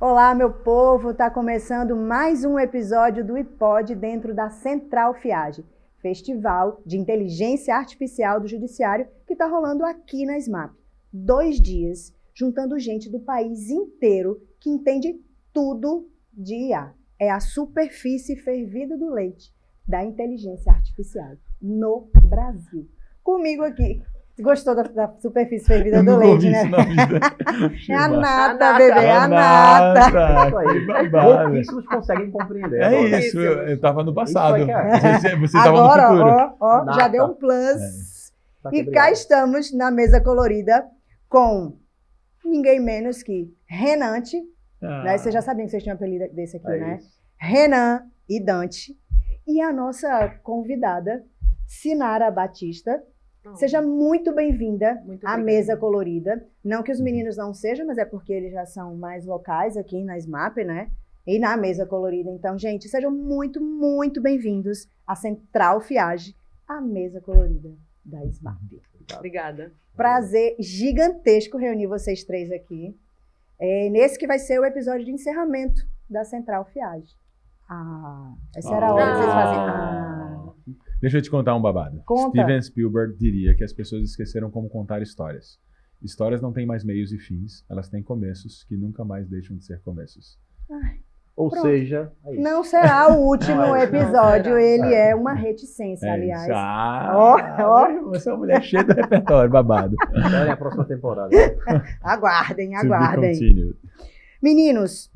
Olá, meu povo! Está começando mais um episódio do iPod dentro da Central FIAGE, Festival de Inteligência Artificial do Judiciário, que está rolando aqui na SMAP. 2 dias, juntando gente do país inteiro que entende tudo de IA. É a superfície fervida do leite da inteligência artificial no Brasil. Comigo aqui. Gostou da superfície fervida do leite, né? É a nata, bebê, é a nata. Pouquíssimos conseguem compreender. É isso, eu estava no passado. Você estava no futuro. Ó, já deu um plus. E cá estamos na mesa colorida com ninguém menos que Renante. Né? Vocês já sabiam que vocês tinham um apelido desse aqui, né? Isso. Renan e Dante. E a nossa convidada, Sinara Batista. Seja muito bem-vinda à mesa colorida. Não que os meninos não sejam, mas é porque eles já são mais locais aqui na SMAP, né? E na mesa colorida. Então, gente, sejam muito, muito bem-vindos à Central FIAGE, a mesa colorida da SMAP. Obrigada. Prazer gigantesco reunir vocês três aqui. Nesse que vai ser o episódio de encerramento da Central FIAGE. Essa era a hora que vocês fazem. Deixa eu te contar um babado. Conta. Steven Spielberg diria que as pessoas esqueceram como contar histórias. Histórias não têm mais meios e fins, elas têm começos que nunca mais deixam de ser começos. Ou Pronto. Seja, é isso. Não será o último episódio, ele é uma reticência, aliás. Você é uma mulher cheia de repertório, babado. Olha a próxima temporada. Aguardem. To be continued. Meninos,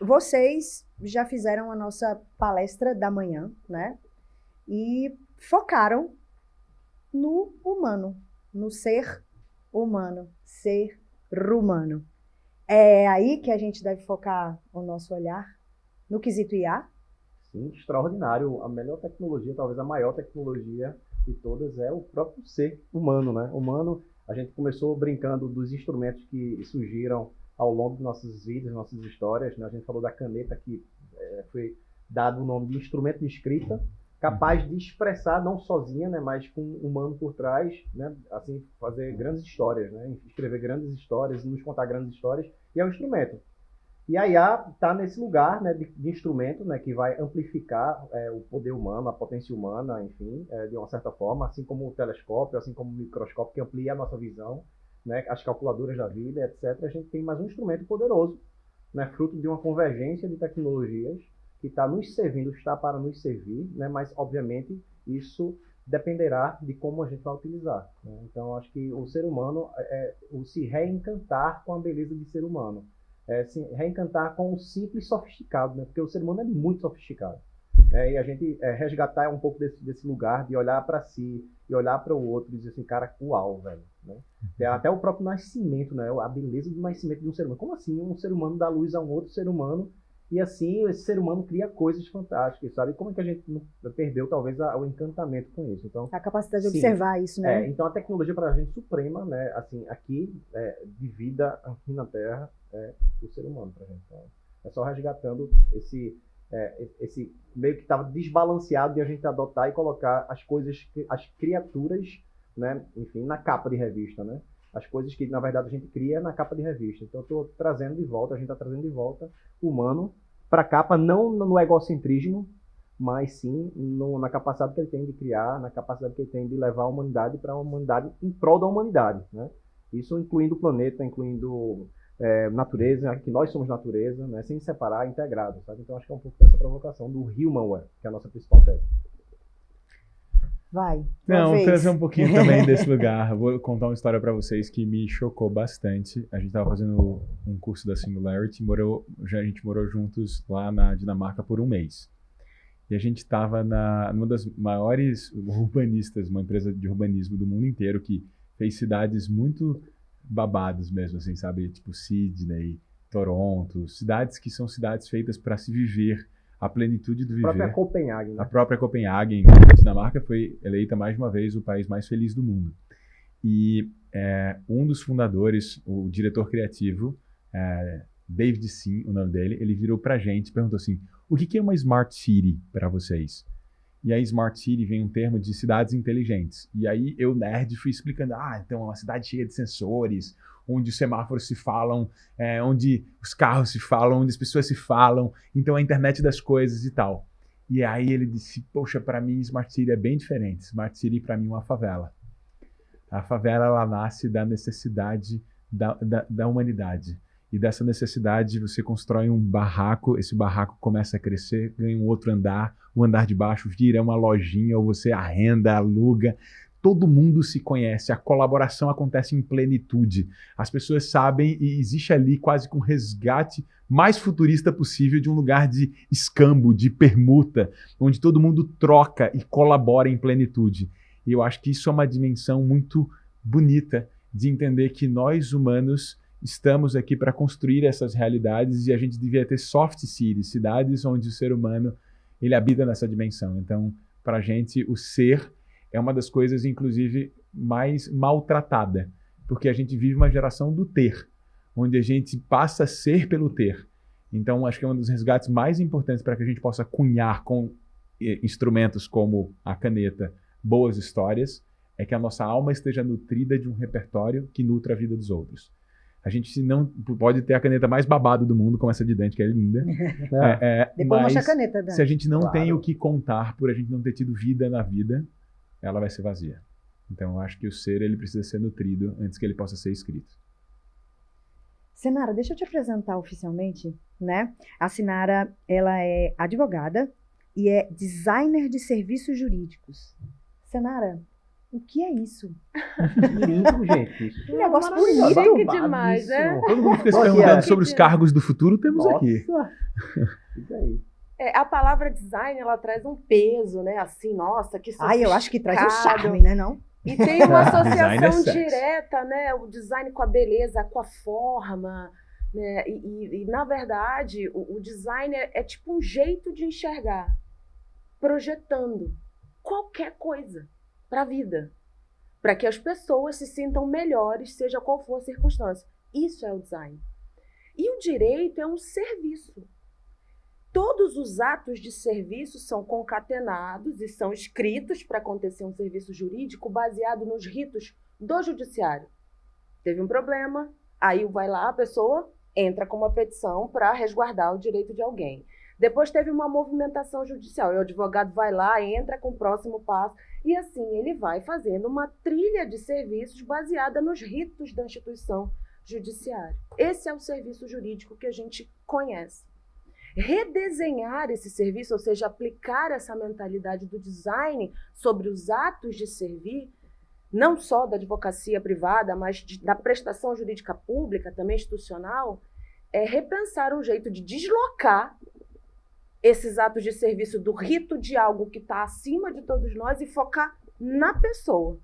vocês já fizeram a nossa palestra da manhã, né? E focaram no humano, no ser humano, ser humano. É aí que a gente deve focar o nosso olhar, no quesito IA? Sim, extraordinário. A melhor tecnologia, talvez a maior tecnologia de todas, é o próprio ser humano, né? Humano, a gente começou brincando dos instrumentos que surgiram ao longo de nossas vidas, nossas histórias, né? A gente falou da caneta, que foi dado o nome de instrumento de escrita, capaz de expressar, não sozinha, né, mas com um humano por trás, né, assim, fazer grandes histórias, né, escrever grandes histórias, nos contar grandes histórias, e é um instrumento. E a IA está nesse lugar, né, de instrumento, né, que vai amplificar o poder humano, a potência humana, enfim, de uma certa forma, assim como o telescópio, assim como o microscópio, que amplia a nossa visão, né, as calculadoras da vida, etc. A gente tem mais um instrumento poderoso, né, fruto de uma convergência de tecnologias, que está nos servindo, está para nos servir, né? Mas, obviamente, isso dependerá de como a gente vai utilizar, né? Então, acho que o ser humano o se reencantar com a beleza de ser humano, se reencantar com o simples sofisticado, né? Porque o ser humano é muito sofisticado, e a gente resgatar um pouco desse lugar de olhar para si e olhar para o outro e dizer assim, cara, uau, velho, né? Até o próprio nascimento, né? A beleza do nascimento de um ser humano. Como assim um ser humano dá luz a um outro ser humano? E assim, esse ser humano cria coisas fantásticas, sabe? Como é que a gente não perdeu, talvez, o encantamento com isso? Então, a capacidade de observar isso, né? Então, a tecnologia para a gente suprema, né? Assim, aqui, de vida aqui na Terra, é o ser humano para a gente. Então, é só resgatando esse meio que estava desbalanceado de a gente adotar e colocar as coisas, as criaturas, né? Enfim, na capa de revista, né? As coisas que, na verdade, a gente cria na capa de revista. Então, eu estou trazendo de volta, a gente está trazendo de volta o humano para a capa, não no egocentrismo, mas sim na capacidade que ele tem de criar, na capacidade que ele tem de levar a humanidade para a humanidade, em prol da humanidade, né? Isso incluindo o planeta, incluindo natureza, que nós somos natureza, né? Sem separar, integrado, sabe? Então, acho que é um pouco dessa provocação do Humanware, que é a nossa principal tese. Vai. Não, trazer um pouquinho também desse lugar. Vou contar uma história para vocês que me chocou bastante. A gente estava fazendo um curso da Singularity, a gente morou juntos lá na Dinamarca por 1 mês. E a gente estava numa das maiores urbanistas, uma empresa de urbanismo do mundo inteiro, que fez cidades muito babadas mesmo, assim, sabe? Tipo Sydney, Toronto, cidades que são cidades feitas para se viver a plenitude do viver. A própria Copenhague, né? A própria Copenhague, a Dinamarca foi eleita mais de uma vez o país mais feliz do mundo. E um dos fundadores, o diretor criativo, David Sim, o nome dele, ele virou pra gente e perguntou assim, o que é uma Smart City para vocês? E aí Smart City vem um termo de cidades inteligentes. E aí eu, nerd, fui explicando, então é uma cidade cheia de sensores, onde os semáforos se falam, onde os carros se falam, onde as pessoas se falam, então a internet das coisas e tal. E aí ele disse, poxa, para mim Smart City é bem diferente. Smart City para mim é uma favela. A favela, ela nasce da necessidade da humanidade. E dessa necessidade você constrói um barraco, esse barraco começa a crescer, ganha um outro andar, o andar de baixo vira uma lojinha, ou você arrenda, aluga. Todo mundo se conhece, a colaboração acontece em plenitude. As pessoas sabem e existe ali quase que um resgate mais futurista possível de um lugar de escambo, de permuta, onde todo mundo troca e colabora em plenitude. E eu acho que isso é uma dimensão muito bonita de entender que nós humanos estamos aqui para construir essas realidades e a gente devia ter soft cities, cidades onde o ser humano ele habita nessa dimensão. Então, para a gente, o ser é uma das coisas, inclusive, mais maltratada, porque a gente vive uma geração do ter, onde a gente passa a ser pelo ter. Então, acho que é um dos resgates mais importantes para que a gente possa cunhar com instrumentos como a caneta boas histórias, é que a nossa alma esteja nutrida de um repertório que nutra a vida dos outros. A gente não pode ter a caneta mais babada do mundo, como essa de Dante, que é linda. Depois mas mostra a caneta, Dante. Se a gente não tem o que contar por a gente não ter tido vida na vida, ela vai ser vazia. Então, eu acho que o ser ele precisa ser nutrido antes que ele possa ser escrito. Sinara, deixa eu te apresentar oficialmente, né? A Sinara, ela é advogada e é designer de serviços jurídicos. Sinara, o que é isso? Que lindo, gente. Que negócio Chique bonito. demais, né? Todo mundo fica se Olha, perguntando que sobre os cargos do futuro, temos aqui. Nossa. Isso aí. A palavra design, ela traz um peso, né? Assim, nossa, que Ai, eu acho que traz um sofisticado. charme, né, não? E tem uma Design é associação sexy. direta, né? O design com a beleza, com a forma, né? E na verdade, o design é tipo um jeito de enxergar, projetando qualquer coisa para a vida, para que as pessoas se sintam melhores, seja qual for a circunstância. Isso é o design. E o direito é um serviço. Todos os atos de serviço são concatenados e são escritos para acontecer um serviço jurídico baseado nos ritos do judiciário. Teve um problema, aí vai lá, a pessoa entra com uma petição para resguardar o direito de alguém. Depois teve uma movimentação judicial, e o advogado vai lá, entra com o próximo passo, e assim ele vai fazendo uma trilha de serviços baseada nos ritos da instituição judiciária. Esse é o serviço jurídico que a gente conhece. Redesenhar esse serviço, ou seja, aplicar essa mentalidade do design sobre os atos de servir, não só da advocacia privada, mas da prestação jurídica pública, também institucional, é repensar um jeito de deslocar esses atos de serviço do rito de algo que está acima de todos nós e focar na pessoa,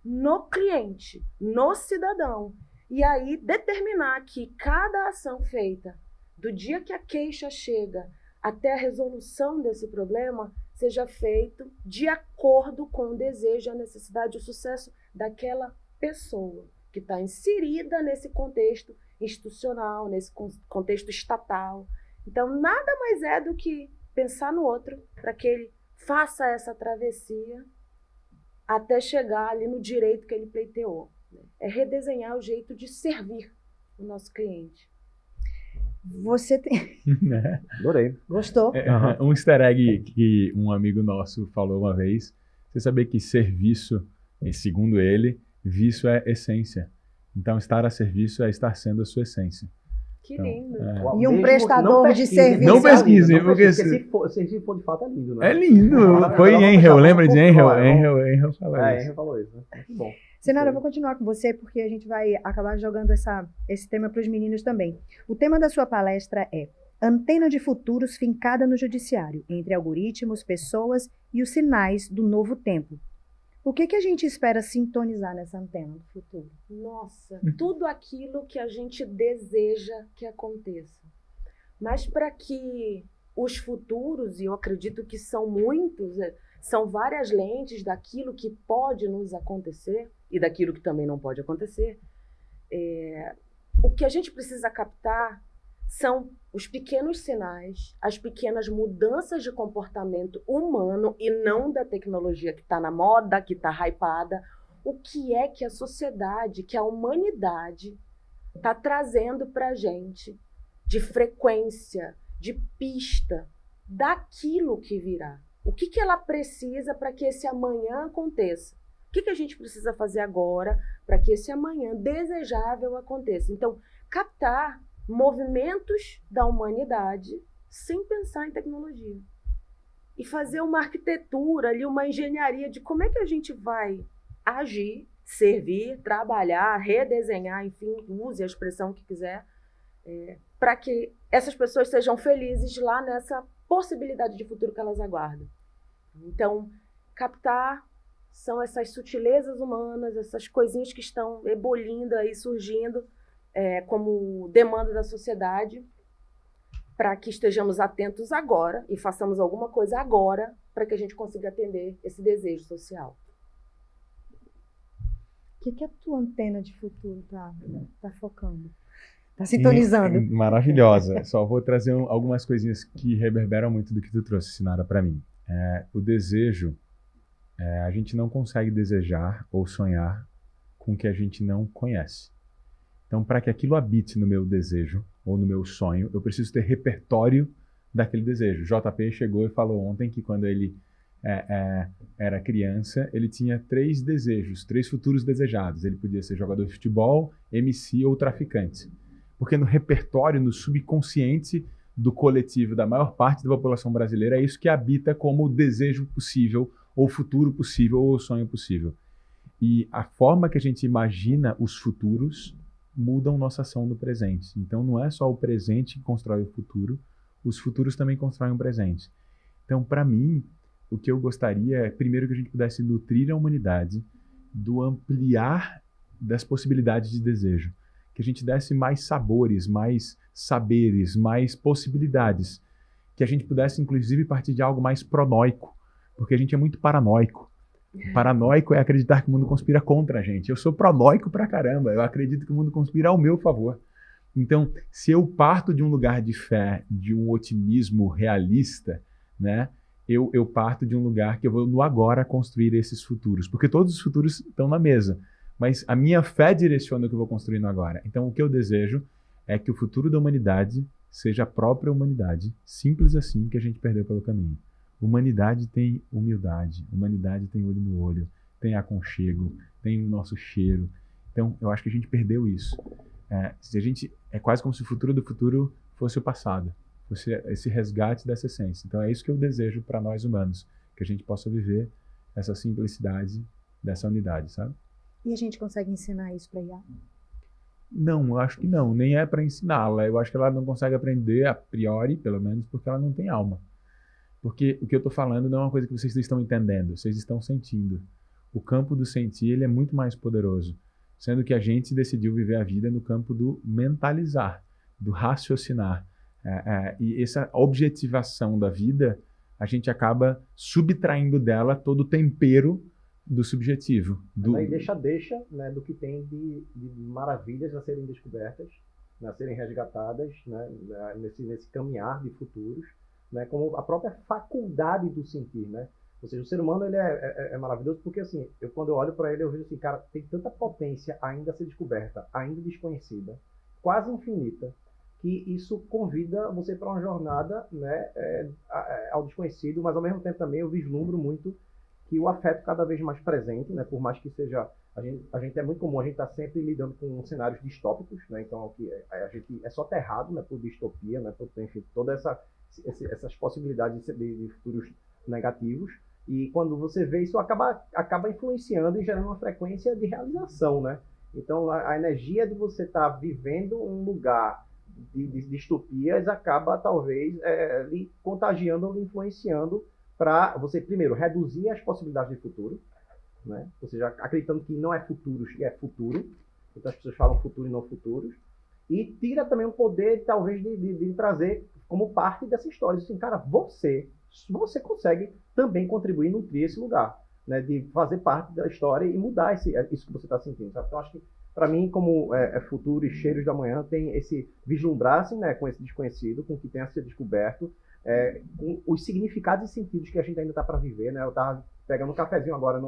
no cliente, no cidadão. E aí determinar que cada ação feita, do dia que a queixa chega até a resolução desse problema, seja feito de acordo com o desejo, a necessidade e o sucesso daquela pessoa que está inserida nesse contexto institucional, nesse contexto estatal. Então, nada mais é do que pensar no outro para que ele faça essa travessia até chegar ali no direito que ele pleiteou. É redesenhar o jeito de servir o nosso cliente. Você tem... Adorei. Gostou? Um easter egg que um amigo nosso falou uma vez, você sabia que serviço, segundo ele, vício é essência. Então, estar a serviço é estar sendo a sua essência. Que lindo. E um prestador de serviço. Não pesquise, porque se for de fato é lindo, né? É lindo. Foi Enrel, lembra de Enrel? Enrel falou isso. Enrel falou isso, né? Muito bom. Sinara, eu vou continuar com você, porque a gente vai acabar jogando esse tema para os meninos também. O tema da sua palestra é Antena de Futuros Fincada no Judiciário, entre algoritmos, pessoas e os sinais do novo tempo. O que a gente espera sintonizar nessa antena do futuro? Nossa, tudo aquilo que a gente deseja que aconteça. Mas para que os futuros, e eu acredito que são muitos, são várias lentes daquilo que pode nos acontecer e daquilo que também não pode acontecer, o que a gente precisa captar são os pequenos sinais, as pequenas mudanças de comportamento humano e não da tecnologia que está na moda, que está hypada, o que é que a sociedade, que a humanidade está trazendo para a gente de frequência, de pista, daquilo que virá. O que ela precisa para que esse amanhã aconteça? O que a gente precisa fazer agora para que esse amanhã desejável aconteça? Então, captar movimentos da humanidade sem pensar em tecnologia. E fazer uma arquitetura ali, uma engenharia de como é que a gente vai agir, servir, trabalhar, redesenhar, enfim, use a expressão que quiser, para que essas pessoas sejam felizes lá nessa possibilidade de futuro que elas aguardam. Então, captar são essas sutilezas humanas, essas coisinhas que estão ebulindo aí, surgindo como demanda da sociedade, para que estejamos atentos agora e façamos alguma coisa agora para que a gente consiga atender esse desejo social. O que a tua antena de futuro tá focando? Tá sintonizando? Maravilhosa. Só vou trazer algumas coisinhas que reverberam muito do que tu trouxe, Sinara, para mim. O desejo, a gente não consegue desejar ou sonhar com o que a gente não conhece. Então, para que aquilo habite no meu desejo ou no meu sonho, eu preciso ter repertório daquele desejo. JP chegou e falou ontem que quando ele era criança, ele tinha 3 desejos, 3 futuros desejados. Ele podia ser jogador de futebol, MC ou traficante. Porque no repertório, no subconsciente do coletivo da maior parte da população brasileira, é isso que habita como desejo possível, ou futuro possível, ou sonho possível. E a forma que a gente imagina os futuros mudam nossa ação no presente. Então não é só o presente que constrói o futuro, os futuros também constroem o presente. Então, para mim, o que eu gostaria é, primeiro, que a gente pudesse nutrir a humanidade do ampliar das possibilidades de desejo. Que a gente desse mais sabores, mais saberes, mais possibilidades. Que a gente pudesse, inclusive, partir de algo mais pronóico, porque a gente é muito paranoico. Paranoico é acreditar que o mundo conspira contra a gente. Eu sou pronóico pra caramba, eu acredito que o mundo conspira ao meu favor. Então, se eu parto de um lugar de fé, de um otimismo realista, né, eu parto de um lugar que eu vou no agora construir esses futuros, porque todos os futuros estão na mesa, mas a minha fé direciona o que eu vou construir no agora. Então, o que eu desejo é que o futuro da humanidade seja a própria humanidade, simples assim, que a gente perdeu pelo caminho. Humanidade tem humildade, humanidade tem olho no olho, tem aconchego, tem o nosso cheiro. Então, eu acho que a gente perdeu isso. É quase como se o futuro do futuro fosse o passado, fosse esse resgate dessa essência. Então, é isso que eu desejo para nós humanos, que a gente possa viver essa simplicidade dessa unidade, sabe? E a gente consegue ensinar isso para IA? Não, eu acho que não. Nem é para ensiná-la. Eu acho que ela não consegue aprender a priori, pelo menos, porque ela não tem alma. Porque o que eu estou falando não é uma coisa que vocês estão entendendo, vocês estão sentindo. O campo do sentir, ele é muito mais poderoso, sendo que a gente decidiu viver a vida no campo do mentalizar, do raciocinar. E essa objetivação da vida, a gente acaba subtraindo dela todo o tempero do subjetivo. Aí deixa, né, do que tem de maravilhas a serem descobertas, a serem resgatadas, né, nesse caminhar de futuros. Né, como a própria faculdade do sentir, né? Ou seja, o ser humano ele é maravilhoso porque, assim, quando eu olho para ele, eu vejo assim, cara, tem tanta potência ainda a ser descoberta, ainda desconhecida, quase infinita, que isso convida você para uma jornada, né, ao desconhecido, mas ao mesmo tempo também eu vislumbro muito que o afeto cada vez mais presente, né, por mais que seja... A gente é muito comum, a gente está sempre lidando com cenários distópicos, né, então a gente é soterrado, né, por distopia, né, por, enfim, toda essas possibilidades de futuros negativos, e quando você vê isso, acaba influenciando e gerando uma frequência de realização, né? Então, a energia de você estar vivendo um lugar de distopias acaba, talvez, lhe contagiando ou lhe influenciando para você, primeiro, reduzir as possibilidades de futuro, né? Ou seja, acreditando que não é futuros e é futuro, então as pessoas falam futuro e não futuros, e tira também o poder, talvez, de trazer como parte dessa história. Assim, cara, você consegue também contribuir e nutrir esse lugar, né? De fazer parte da história e mudar isso que você está sentindo, sabe? Então, acho que, para mim, como futuro e cheiros da manhã, tem esse vislumbrar-se, né, com esse desconhecido, com o que tem a ser descoberto, com os significados e sentidos que a gente ainda está para viver, né? Eu estava pegando um cafezinho agora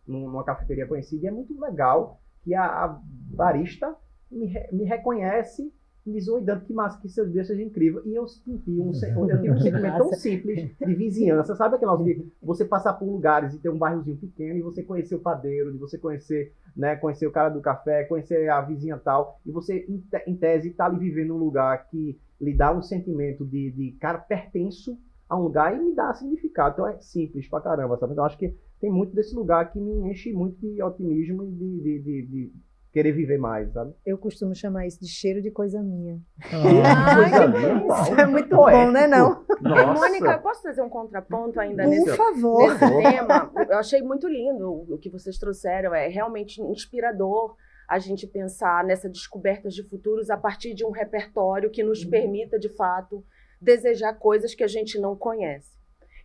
numa cafeteria conhecida, e é muito legal que a barista me reconhece e diz: oi, Dante, que massa, que seu dia seja incrível. E eu tive um sentimento tão simples de vizinhança, sabe aquela de você passar por lugares e ter um bairrozinho pequeno e você conhecer o padeiro, de você conhecer, né, conhecer o cara do café, conhecer a vizinha tal, e você, em tese, tá ali vivendo um lugar que lhe dá um sentimento de cara, pertenço a um lugar e me dá significado. Então é simples pra caramba, sabe? Então acho que tem muito desse lugar que me enche muito de otimismo e de querer viver mais, sabe? Eu costumo chamar isso de cheiro de coisa minha. Coisa linda. Isso é muito bom, né, não? Nossa. Mônica, eu posso fazer um contraponto ainda Por favor. nesse tema? Eu achei muito lindo o que vocês trouxeram. É realmente inspirador a gente pensar nessas descobertas de futuros a partir de um repertório que nos permita, de fato, desejar coisas que a gente não conhece.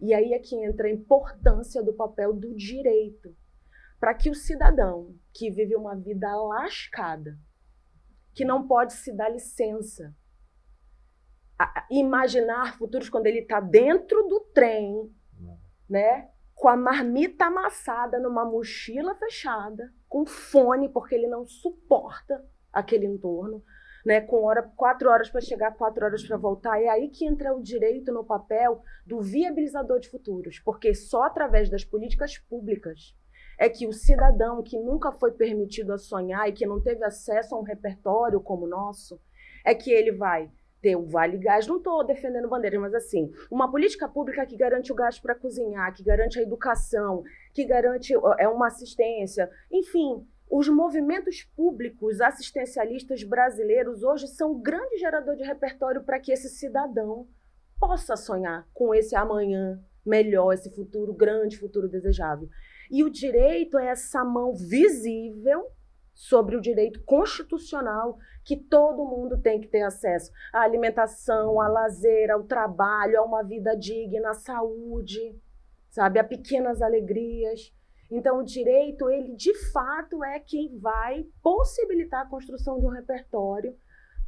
E aí é que entra a importância do papel do direito, para que o cidadão que vive uma vida lascada, que não pode se dar licença a imaginar futuros quando ele está dentro do trem, né, com a marmita amassada numa mochila fechada, com fone, porque ele não suporta aquele entorno, né, com 4 horas para chegar, 4 horas para voltar. É aí que entra o direito no papel do viabilizador de futuros, porque só através das políticas públicas é que o cidadão que nunca foi permitido a sonhar e que não teve acesso a um repertório como o nosso, é que ele vai ter o Vale Gás. Não estou defendendo bandeiras, mas assim, uma política pública que garante o gás para cozinhar, que garante a educação, que garante uma assistência, enfim. Os movimentos públicos assistencialistas brasileiros hoje são um grande gerador de repertório para que esse cidadão possa sonhar com esse amanhã melhor, esse futuro grande, futuro desejável. E o direito é essa mão visível sobre o direito constitucional que todo mundo tem que ter acesso à alimentação, ao lazer, ao trabalho, a uma vida digna, à saúde, sabe, a pequenas alegrias. Então, o direito, ele de fato é quem vai possibilitar a construção de um repertório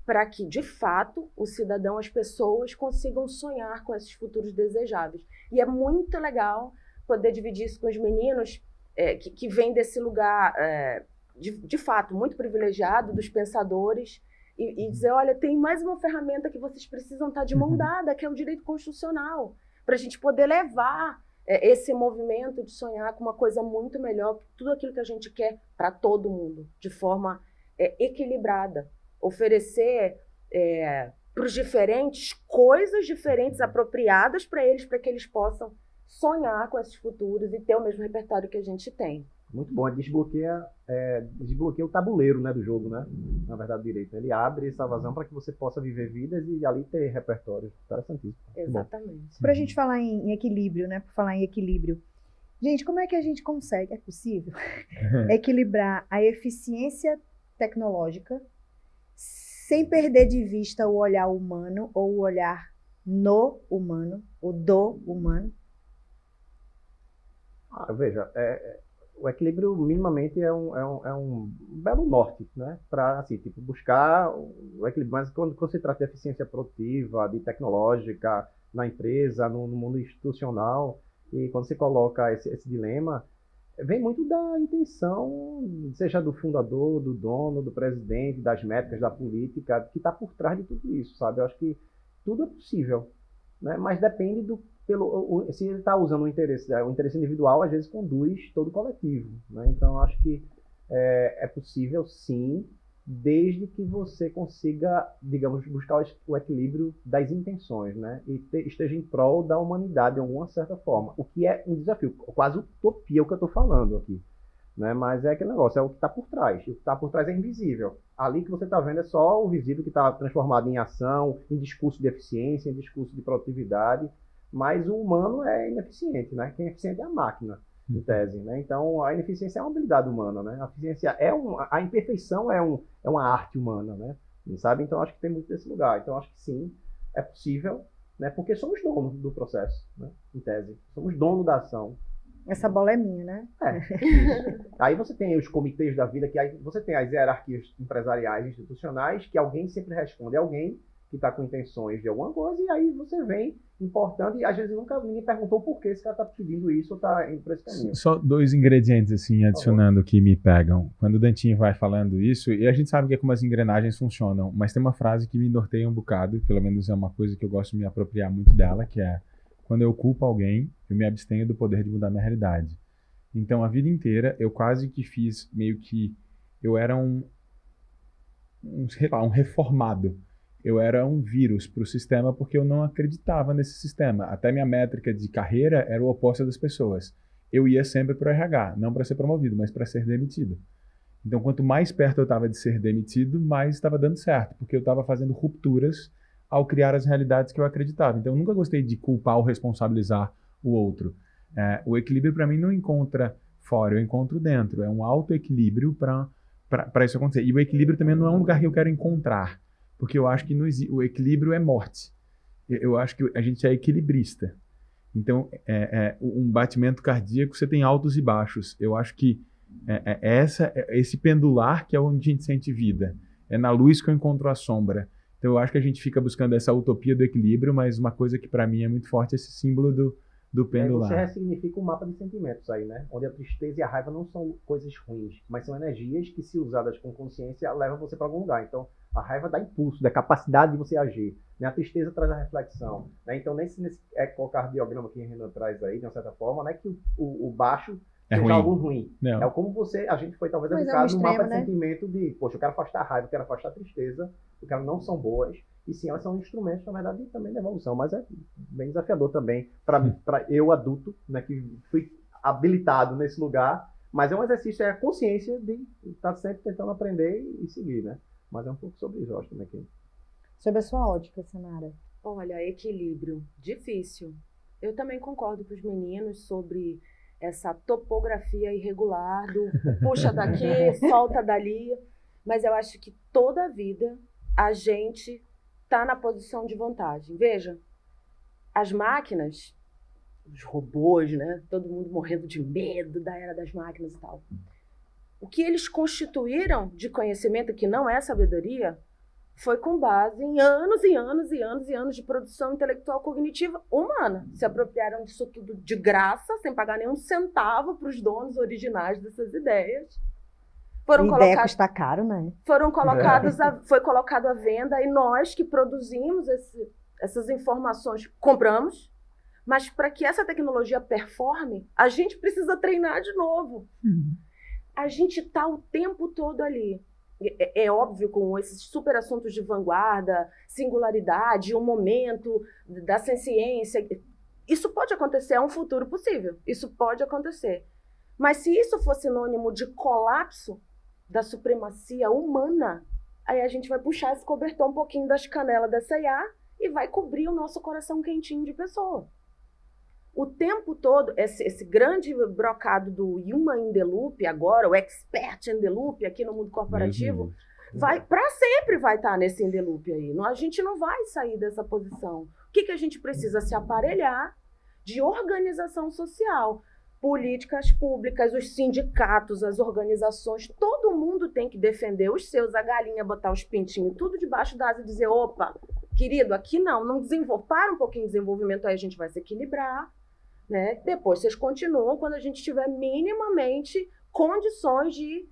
para que, de fato, o cidadão, as pessoas consigam sonhar com esses futuros desejáveis. E é muito legal poder dividir isso com os meninos que vêm desse lugar, de fato, muito privilegiado, dos pensadores, e dizer, olha, tem mais uma ferramenta que vocês precisam estar de mão dada, que é o direito constitucional, para a gente poder levar esse movimento de sonhar com uma coisa muito melhor, tudo aquilo que a gente quer para todo mundo, de forma equilibrada. Oferecer para os diferentes coisas diferentes, apropriadas para eles, para que eles possam sonhar com esses futuros e ter o mesmo repertório que a gente tem. Muito bom, desbloqueia o tabuleiro, né, do jogo, né? Na verdade, o direito. Ele abre essa vazão para que você possa viver vidas e ali ter repertório. Interessantíssimo. Exatamente. Para a gente falar em equilíbrio, né? Por falar em equilíbrio. Gente, como é que a gente consegue, é possível, equilibrar a eficiência tecnológica sem perder de vista o olhar humano ou o olhar no humano, o do humano? Veja, o equilíbrio minimamente é um belo norte, né? Para assim, tipo, buscar o equilíbrio. Mas quando se trata de eficiência produtiva, de tecnológica, na empresa, no mundo institucional, e quando você coloca esse dilema, vem muito da intenção, seja do fundador, do dono, do presidente, das métricas, da política, que está por trás de tudo isso, sabe? Eu acho que tudo é possível, né? Mas depende se ele está usando o interesse individual, às vezes conduz todo o coletivo, né? Então, eu acho que é possível, sim, desde que você consiga, digamos, buscar o equilíbrio das intenções, né? E esteja em prol da humanidade de alguma certa forma, o que é um desafio, quase utopia o que eu estou falando aqui, né? Mas é aquele negócio, é o que está por trás. O que está por trás é invisível. Ali que você está vendo é só o visível que está transformado em ação, em discurso de eficiência, em discurso de produtividade, mas o humano é ineficiente, né? Quem é eficiente é a máquina, em tese, né? Então, a ineficiência é uma habilidade humana, né? A eficiência a imperfeição é uma arte humana, né? Sabe? Então, acho que tem muito desse lugar. Então, acho que sim, é possível, né? Porque somos donos do processo, né? Em tese. Somos donos da ação. Essa bola é minha, né? Isso. Aí você tem os comitês da vida, que aí você tem as hierarquias empresariais, institucionais, que alguém sempre responde a alguém, que está com intenções de alguma coisa, e aí você vem importando, e às vezes ninguém perguntou por que esse cara está pedindo isso ou está indo para esse caminho. Só 2 ingredientes, assim, adicionando que me pegam. Quando o Dantinho vai falando isso, e a gente sabe que é como as engrenagens funcionam, mas tem uma frase que me norteia um bocado, pelo menos é uma coisa que eu gosto de me apropriar muito dela, que é: quando eu culpo alguém, eu me abstenho do poder de mudar minha realidade. Então, a vida inteira, eu quase que fiz meio que... Eu era sei lá, um reformado. Eu era um vírus para o sistema porque eu não acreditava nesse sistema. Até minha métrica de carreira era o oposto das pessoas. Eu ia sempre para o RH, não para ser promovido, mas para ser demitido. Então, quanto mais perto eu estava de ser demitido, mais estava dando certo, porque eu estava fazendo rupturas ao criar as realidades que eu acreditava. Então, eu nunca gostei de culpar ou responsabilizar o outro. O equilíbrio, para mim, não encontra fora, eu encontro dentro. É um auto-equilíbrio para isso acontecer. E o equilíbrio também não é um lugar que eu quero encontrar, porque eu acho que o equilíbrio é morte. Eu acho que a gente é equilibrista. Então, um batimento cardíaco, você tem altos e baixos. Eu acho que esse pendular que é onde a gente sente vida. É na luz que eu encontro a sombra. Então, eu acho que a gente fica buscando essa utopia do equilíbrio, mas uma coisa que para mim é muito forte é esse símbolo do pendular. Você ressignifica o mapa de sentimentos aí, né? Onde a tristeza e a raiva não são coisas ruins, mas são energias que, se usadas com consciência, levam você para algum lugar. Então, a raiva dá impulso, dá capacidade de você agir. Né? A tristeza traz a reflexão. Né? Então, nesse ecocardiograma que a Renan traz aí, de uma certa forma, não é que o baixo seja algo ruim. Não. É como a gente foi talvez educado no mapa de sentimento de, poxa, eu quero afastar a raiva, eu quero afastar a tristeza, eu quero não são boas. E sim, elas são instrumentos, na verdade, também da evolução, mas é bem desafiador também para eu, adulto, né, que fui habilitado nesse lugar, mas é um exercício, é a consciência de estar sempre tentando aprender e seguir, né? Mas é um pouco sobre isso, eu acho, também. Sobre a sua ótica, Sanara. Olha, equilíbrio, difícil. Eu também concordo com os meninos sobre essa topografia irregular do puxa daqui, solta dali, mas eu acho que toda a vida a gente está na posição de vantagem. Veja, as máquinas, os robôs, né? Todo mundo morrendo de medo da era das máquinas e tal. O que eles constituíram de conhecimento, que não é sabedoria, foi com base em anos e anos e anos e anos de produção intelectual cognitiva humana. Se apropriaram disso tudo de graça, sem pagar nenhum centavo para os donos originais dessas ideias. Ideia custa caro, né? Foi colocado à venda, e nós que produzimos essas informações compramos, mas para que essa tecnologia performe, a gente precisa treinar de novo. A gente está o tempo todo ali. É óbvio, com esses super assuntos de vanguarda, singularidade, o momento da ciência, isso pode acontecer, é um futuro possível, isso pode acontecer. Mas se isso for sinônimo de colapso da supremacia humana, aí a gente vai puxar esse cobertor um pouquinho das canelas dessa IA e vai cobrir o nosso coração quentinho de pessoa. O tempo todo, esse grande brocado do Human in the Loop, agora, o Expert in the Loop, aqui no mundo corporativo, para sempre vai estar nesse in the loop aí. A gente não vai sair dessa posição. O que a gente precisa? Se aparelhar de organização social. Políticas públicas, os sindicatos, as organizações, todo mundo tem que defender os seus, a galinha botar os pintinhos tudo debaixo da asa e dizer, opa, querido, aqui não desenvolve, para um pouquinho de desenvolvimento, aí a gente vai se equilibrar, né? Depois vocês continuam quando a gente tiver minimamente condições de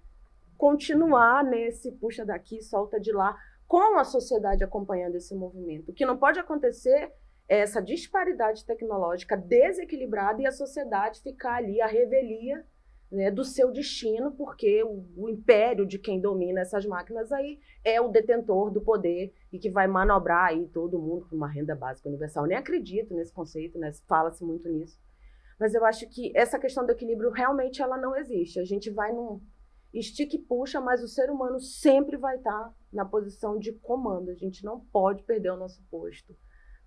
continuar nesse puxa daqui, solta de lá, com a sociedade acompanhando esse movimento. O que não pode acontecer essa disparidade tecnológica desequilibrada e a sociedade ficar ali à revelia, né, do seu destino, porque o império de quem domina essas máquinas aí é o detentor do poder e que vai manobrar aí todo mundo com uma renda básica universal. Eu nem acredito nesse conceito, né? Fala-se muito nisso. Mas eu acho que essa questão do equilíbrio realmente ela não existe. A gente vai num estica e puxa, mas o ser humano sempre vai estar na posição de comando. A gente não pode perder o nosso posto,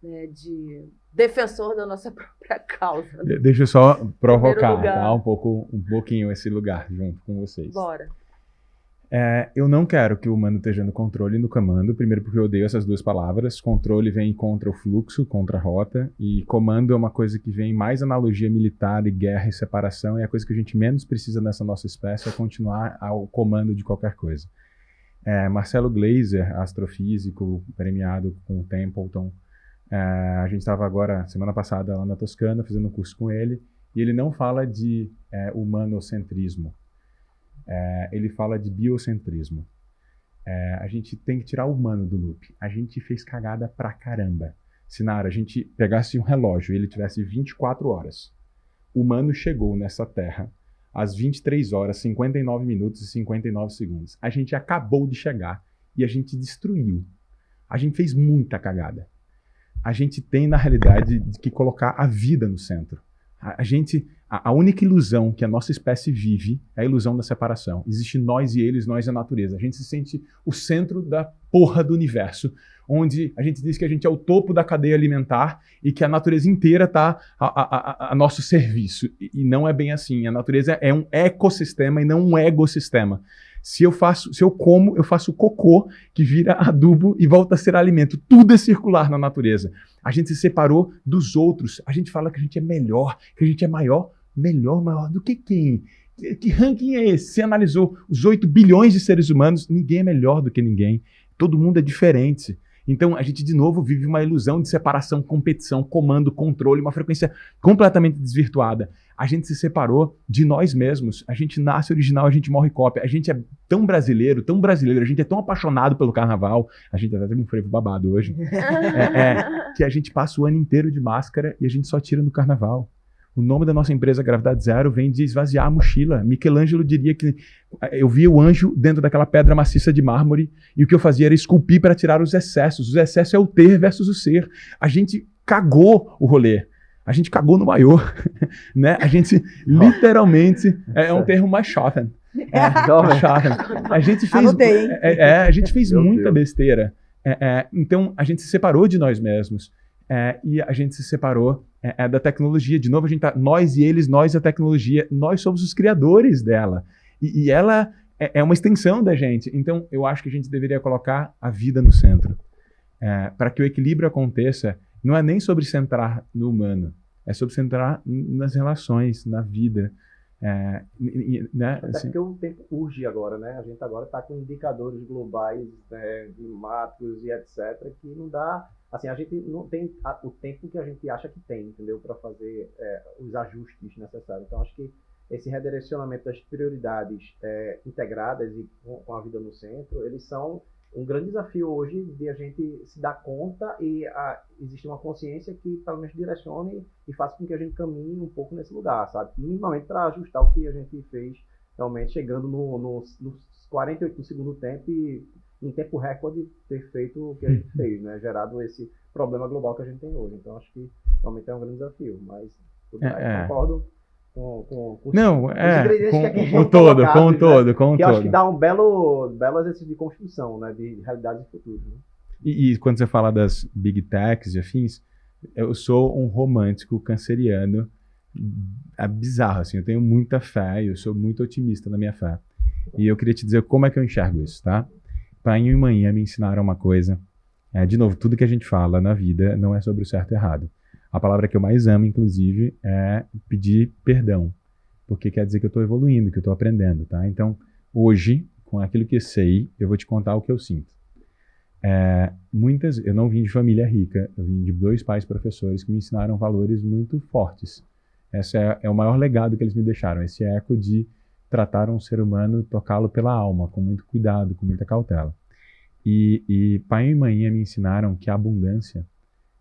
né, de defensor da nossa própria causa. Deixa eu só provocar, tá? um pouquinho esse lugar junto com vocês. Bora. Eu não quero que o humano esteja no controle e no comando, primeiro porque eu odeio essas duas palavras. Controle vem contra o fluxo, contra a rota, e comando é uma coisa que vem mais analogia militar e guerra e separação, e a coisa que a gente menos precisa nessa nossa espécie é continuar ao comando de qualquer coisa. Marcelo Gleiser, astrofísico, premiado com o Templeton. A gente estava agora, semana passada, lá na Toscana, fazendo um curso com ele, e ele não fala de humanocentrismo, ele fala de biocentrismo. A gente tem que tirar o humano do loop. A gente fez cagada pra caramba. Se a gente pegasse um relógio e ele tivesse 24 horas, o humano chegou nessa terra às 23 horas, 59 minutos e 59 segundos. A gente acabou de chegar e a gente destruiu. A gente fez muita cagada. A gente tem, na realidade, que colocar a vida no centro. A única ilusão que a nossa espécie vive é a ilusão da separação. Existe nós e eles, nós e a natureza. A gente se sente o centro da porra do universo, onde a gente diz que a gente é o topo da cadeia alimentar e que a natureza inteira está a nosso serviço. E não é bem assim. A natureza é um ecossistema e não um egossistema. Se eu como, eu faço cocô, que vira adubo e volta a ser alimento. Tudo é circular na natureza. A gente se separou dos outros. A gente fala que a gente é melhor, que a gente é maior. Maior do que quem? Que ranking é esse? Você analisou os 8 bilhões de seres humanos, ninguém é melhor do que ninguém. Todo mundo é diferente. Então, a gente, de novo, vive uma ilusão de separação, competição, comando, controle, uma frequência completamente desvirtuada. A gente se separou de nós mesmos. A gente nasce original, a gente morre cópia. A gente é tão brasileiro, a gente é tão apaixonado pelo carnaval. A gente até teve um frevo babado hoje. Que a gente passa o ano inteiro de máscara e a gente só tira no carnaval. O nome da nossa empresa, Gravidade Zero, vem de esvaziar a mochila. Michelangelo diria que eu via o anjo dentro daquela pedra maciça de mármore e o que eu fazia era esculpir para tirar os excessos. Os excessos é o ter versus o ser. A gente cagou o rolê. A gente cagou no maiô. Né? A gente literalmente... É um termo mais chato. A gente fez, a gente fez muita besteira. Então, a gente se separou de nós mesmos. E a gente se separou da tecnologia. De novo, a gente tá, nós e eles, nós e a tecnologia, nós somos os criadores dela. E ela é uma extensão da gente. Então, eu acho que a gente deveria colocar a vida no centro. Para que o equilíbrio aconteça, não é nem sobre centrar no humano, é sobre centrar nas relações, na vida. Né? Até assim. Porque o tempo urge agora, né? A gente agora está com indicadores globais, climáticos e etc., que não dá... Assim, a gente não tem o tempo que a gente acha que tem, entendeu? Para fazer os ajustes necessários. Então, acho que esse redirecionamento das prioridades integradas e com a vida no centro, eles são um grande desafio hoje de a gente se dar conta e existe uma consciência que, pelo menos, direcione e faça com que a gente caminhe um pouco nesse lugar, sabe? Minimamente para ajustar o que a gente fez, realmente chegando nos 48 do segundo tempo e em tempo recorde ter feito o que a gente fez, né? Gerado esse problema global que a gente tem hoje. Então, acho que realmente é um grande desafio, mas concordo com os ingredientes que aqui estão colocados, com o todo. Que acho que dá um belo exercício de construção, né? De realidades futuras. Né? E quando você fala das big techs e afins, eu sou um romântico canceriano bizarro, assim. Eu tenho muita fé, eu sou muito otimista na minha fé. E eu queria te dizer como é que eu enxergo isso, tá? Pai e mãe me ensinaram uma coisa. De novo, tudo que a gente fala na vida não é sobre o certo e errado. A palavra que eu mais amo, inclusive, é pedir perdão. Porque quer dizer que eu estou evoluindo, que eu estou aprendendo, tá? Então, hoje, com aquilo que eu sei, eu vou te contar o que eu sinto. Eu não vim de família rica, eu vim de 2 pais professores que me ensinaram valores muito fortes. Esse é o maior legado que eles me deixaram, esse eco de tratar um ser humano, tocá-lo pela alma, com muito cuidado, com muita cautela. E pai e mãe me ensinaram que a abundância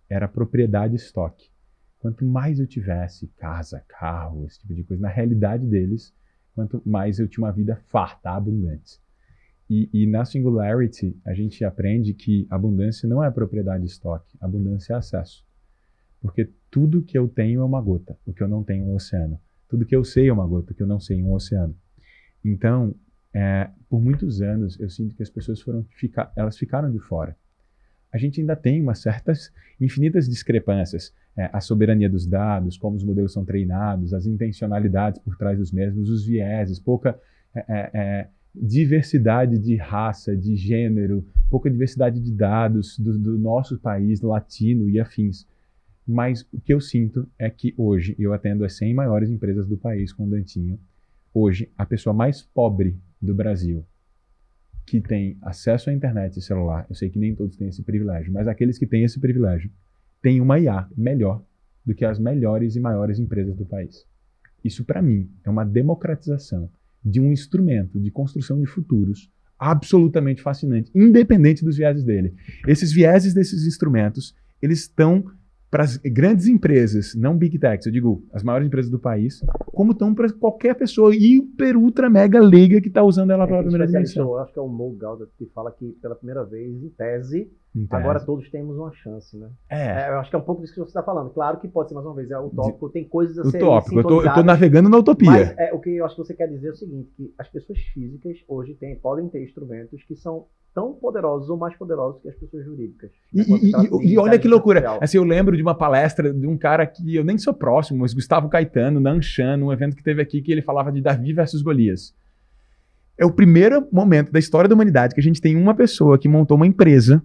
era propriedade estoque. Quanto mais eu tivesse casa, carro, esse tipo de coisa, na realidade deles, quanto mais eu tinha uma vida farta, abundante. E na Singularity, a gente aprende que abundância não é propriedade estoque, abundância é acesso. Porque tudo que eu tenho é uma gota, o que eu não tenho é um oceano. Tudo que eu sei é uma gota, o que eu não sei é um oceano. Então, por muitos anos, eu sinto que as pessoas elas ficaram de fora. A gente ainda tem infinitas discrepâncias. A soberania dos dados, como os modelos são treinados, as intencionalidades por trás dos mesmos, os vieses, pouca diversidade de raça, de gênero, pouca diversidade de dados do nosso país latino e afins. Mas o que eu sinto é que hoje eu atendo as 100 maiores empresas do país com o Dantinho. Hoje, a pessoa mais pobre do Brasil que têm acesso à internet e celular, eu sei que nem todos têm esse privilégio, mas aqueles que têm esse privilégio têm uma IA melhor do que as melhores e maiores empresas do país. Isso, para mim, é uma democratização de um instrumento de construção de futuros absolutamente fascinante, independente dos vieses dele. Esses vieses desses instrumentos, eles estão para as grandes empresas, não Big Techs, eu digo as maiores empresas do país, como estão para qualquer pessoa hiper, ultra, mega leiga que está usando ela pela primeira dimensão. Eu acho que é o Mo Gauda que fala que pela primeira vez, em tese, agora todos temos uma chance, né? Eu acho que é um pouco disso que você está falando. Claro que pode ser, mais uma vez, é utópico, tem coisas a serem sintonizadas. Eu estou navegando na utopia. Mas o que eu acho que você quer dizer é o seguinte, que as pessoas físicas hoje podem ter instrumentos que são tão poderosos ou mais poderosos que as pessoas jurídicas. E olha que loucura. Assim, eu lembro de uma palestra de um cara que eu nem sou próximo, mas Gustavo Caetano, na Anshan, num evento que teve aqui, que ele falava de Davi versus Golias. É o primeiro momento da história da humanidade que a gente tem uma pessoa que montou uma empresa